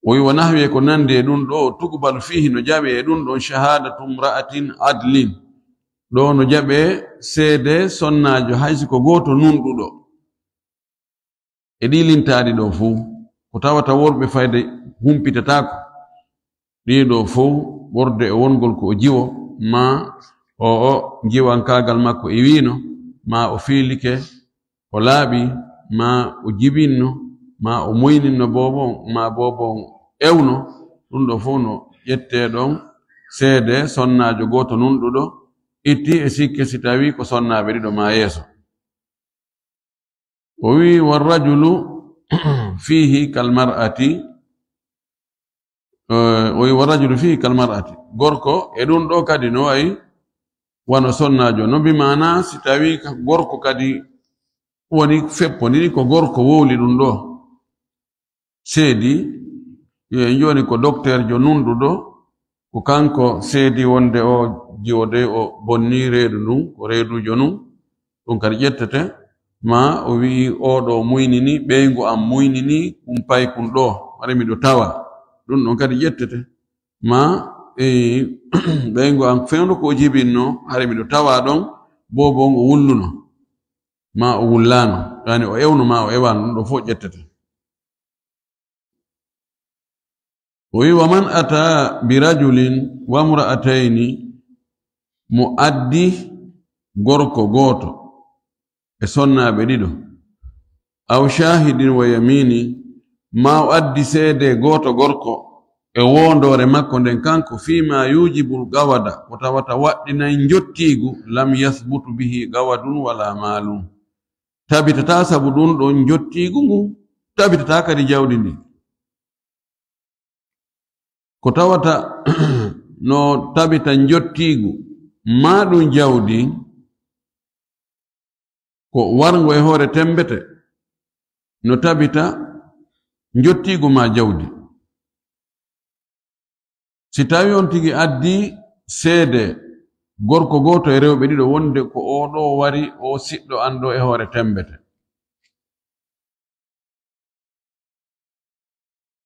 wi wa nahwi ko nandi e ɗum ɗo tuqbalu fihi no jaɓe e ɗum ɗon shahadatu mra'atin adlin ɗo no jaɓe seede sonnajo haysi ko goto nunɗuɗo e ɗi lintaɗi ɗo fuu ko tawata worɓe fayde humpitatako ɗiɗo fuu ɓorde e wongol ko o jiwo ma o jiwankagal makko e wino ma o fiilike o laaɓi ma o jibinno ma o moyninno bobon ma bobon ewno ɗum ɗo fof no ƴette ɗon seede sonnajo goto nunɗuɗo itti e sikke si tawi ko sonnaɓe ɗiɗo ma yeeso o wi warrajulu fihi kalmar'ati o wi warrajulu fihi kalmar'ati gorko e ɗum ɗo kadi no wayi wano sonnajo no bi mana si tawi gorko kadi woni feppodiri ko gorko wowli ɗum ɗo seedi en joni ko docteur jo nunɗuɗo ko kanko seedi wonde o jiwode o bonni reedu ndun ko reedujo nun ɗum kadi ƴettete ma o wi oɗo muynini ɓeygu am muynini kumpay kun ɗo hare miɗo tawa ɗum ɗon kadi ƴettete ma ɓeygu am fewndo ko o jibinno hare miɗo tawa ɗon bobon o wulluno ma o wullano yani o ewno ma o ewano ɗum ɗo fof ƴettete ومن أتى برجل وامرأتين مؤدي غوركو غوتو اسونا بديدو أو شاهد ويميني ما أؤدي سيدي غوتو غوركو ewondo remako nden kanko fima yujibul gawada watawata waddina njottigu lam yathbutu bihi gawadun wala malum tabitata sabu dun don njottigu ngu tabitata kadi jawdi ndi ko tawata no tabita njottigu maɗum jawdi ko wargo e hoore tembete no tabita njottigu ma jawdi si tawi on tigi addi seede gorko goto e rewɓe ɗiɗo wonde ko oɗo wari o siɗɗo ando e hoore tembete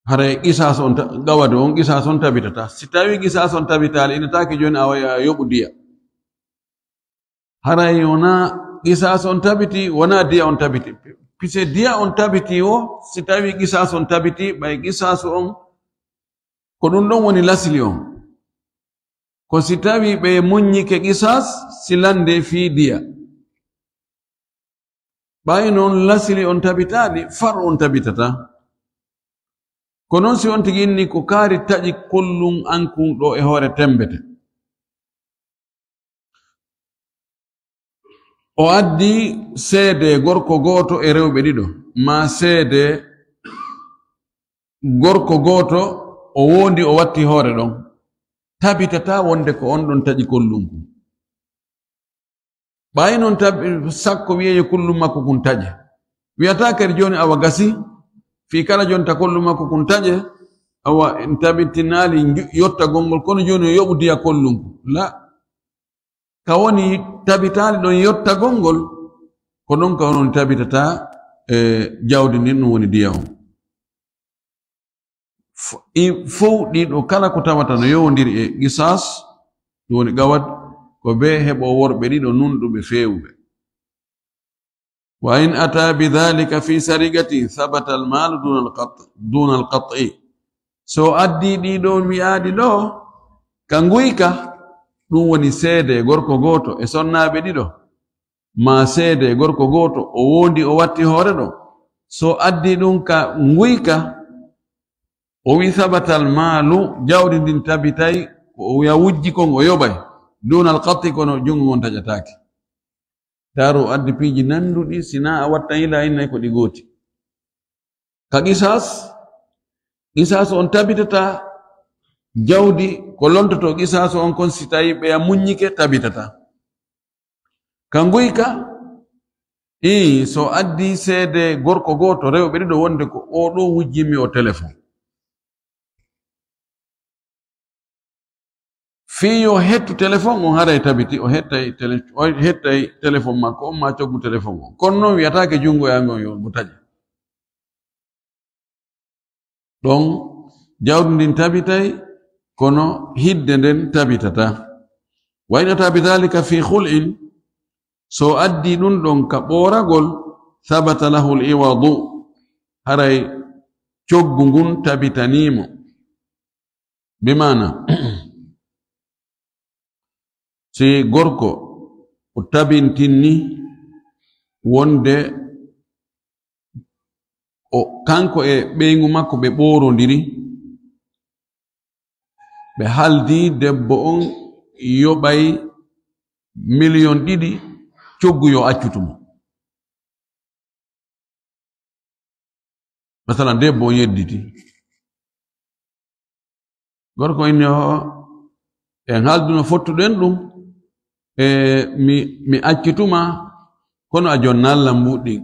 haray qisas on gawade on qisas on tabitata si tawi qisas on tabitali inatake joni a yoɓu diya haray wona qisas on tabiti wona diya on tabiti pise diya on tabiti o si tawi qisas on tabiti ɓay qisas on ko ɗum ɗon woni lasli on ko si tawi ɓe muññike qisas silande fii diya ɓay noon lasli on tabitaɗi far on tabitata ko noon si on tigi inni ko kaari taƴi kollum ankun ɗo e hoore tembete o addi seede gorko gooto e rewɓe ɗiɗo ma seede gorko gooto o wondi o watti hoore ɗon tabitata wonde ko on ɗon taƴi kollum kun ɓayi noon sakko wiyeyo kollum makko kun taƴe wiyata kadi joni awa gasi fi kala jonta kollum makko kun taƴe awa tabitinali yotta gongol kono joni yoɓu diya kollum kun la ka woni tabitali ɗon yotta gongol ko ɗon ka onon tabitata e jawdi ndin ɗum woni diya on fow ɗiɗo kala ko tawata no yowodiri e qisas ɗum woni gawad ko be heɓo worɓe ɗiɗo nunɗuɓe fewɓe wa in ata bidhalika fi sarigati thabata almalu duna alqat'i so addi ɗiɗo wi'aɗi ɗo ka nguyka ɗum woni seede gorko goto e sonnaɓe ɗiɗo ma seede gorko goto o wondi o watti hoore ɗo so addi ɗum ka nguyka o wi sabatal maalu jawdi ndin tabitay o wiya wujji kon o yoɓay dunal qatti kono jungo ngon taƴatake taro addi piiji nanduɗi sina a watta ila innayi ko ɗi gooti ka qisas on tabitata jawdi ko lontoto qisas on kon si tawi ɓeya muññike tabitata ka nguyka so addi seede gorko goto rewɓe ɗiɗo wonde ko oɗo wujjimi o téléphone fii yo hettu téléphone on haray tabiti o hettay téléphone makko on ma coggu téléphone on kono noon wiyatake jungo yangon yo mo taƴi ɗon jawdi ndin tabitay kono hidde nden tabitata wa in ata bidhalika fi khul'in so addi ɗum ɗon ka ɓoragol thabata lahu l-iwadu haray coggu ngun tabitanimo bimana si gorko o tabintinni wonde o kanko e ɓeygu makko ɓe ɓorondiri ɓe haldi debbo on yoɓay million 2 coggu yo accutumo masalan debbo on yedditi gorko inni en halduno fottuɗen ɗum mi accituma kono a jonnallam mbuɗɗi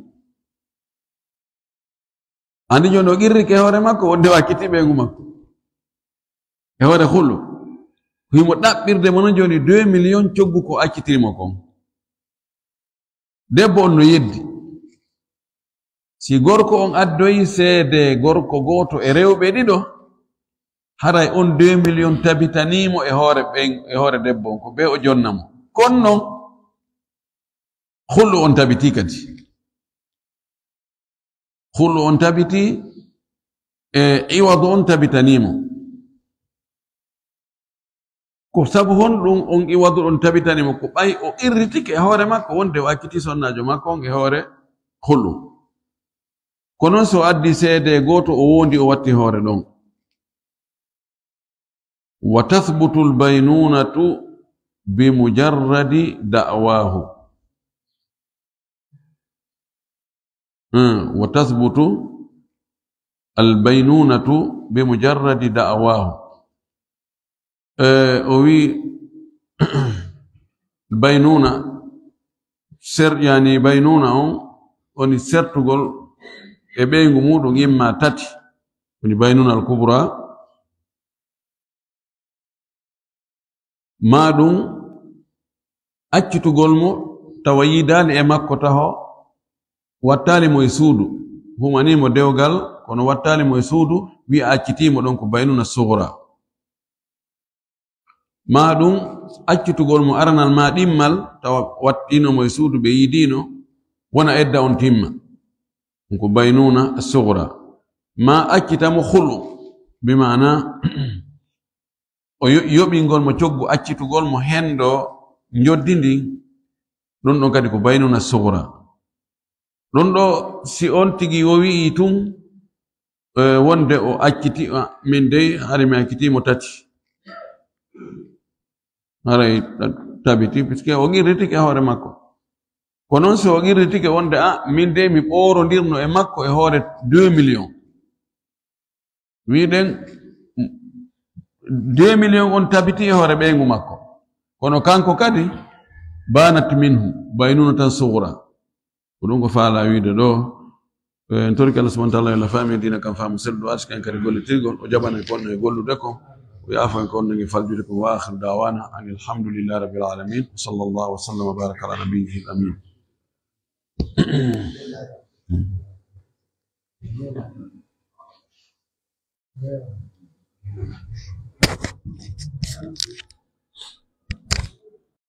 andi joni o qirrike hoore makko wonde o acciti ɓeygu makko e hoore hulu himo ɗaɓɓirde mono joni 2 million coggu ko accitirimo kon debbo on no yeddi si gorko on addoyi seede gorko goto e rewɓe ɗiɗo haray on 2 million tabitanimo e hoore debbo on ko be o jonnamo kono noon hullu on tabiti kadi hullu on tabiti e iwadu on tabitanimo ko sabu honɗum on iwadu on tabitani mo ko ɓay o irritike hoore makko wonde o akkiti sonnajo makko on e hoore hulɗum ko noon so addi seede goto o wondi o watti hoore ɗon wa tathbutu albaynunatu bimujarradi da'wahu wa tathbutu albaynunatu bimujarradi da'wahu o wi baynuna yani baynuna on woni sertugol e ɓeygu muɗum yimma tati woni baynuna al kubra maɗum accitugol mo tawa yidani e makko taho wattali mo e suudu humanimo dewgal kono wattali mo e suudu wi accitimo ɗon ko baynuna sugra maɗum accitugol mo aranal ma ɗimmal tawa wattino mo e suudu ɓe yidino wona edda on timma ko baynuna sugra ma accitamo khulu bimana o yoɓingol mo coggu accitugol mo hendo joddindi ɗum ɗon kadi ko baynuna sugra ɗum ɗo si on tigi o wi'i tun wonde o acciti min dey hari mi accitimo tati haray tabiti puisque o girritike hoore makko ko noon so o girritike wonde min de mi ɓoorondirno e makko e hoore 2 millions wiɗen 2 millions on tabiti e hoore ɓeygu makko kono kanko kadi banat minhu baynuna tan sugra ko ɗum ko faala wiide ɗo en torki Allah subhanahu wa ta'ala la fami dina kam famu selɗo arsikan kadi golletirgol o jaɓana e konno e gollude ko ويعفو عن كونه يفضل لكم واخر دعوانا ان الحمد لله رب العالمين صلى الله وسلم وبارك على نبيه الامين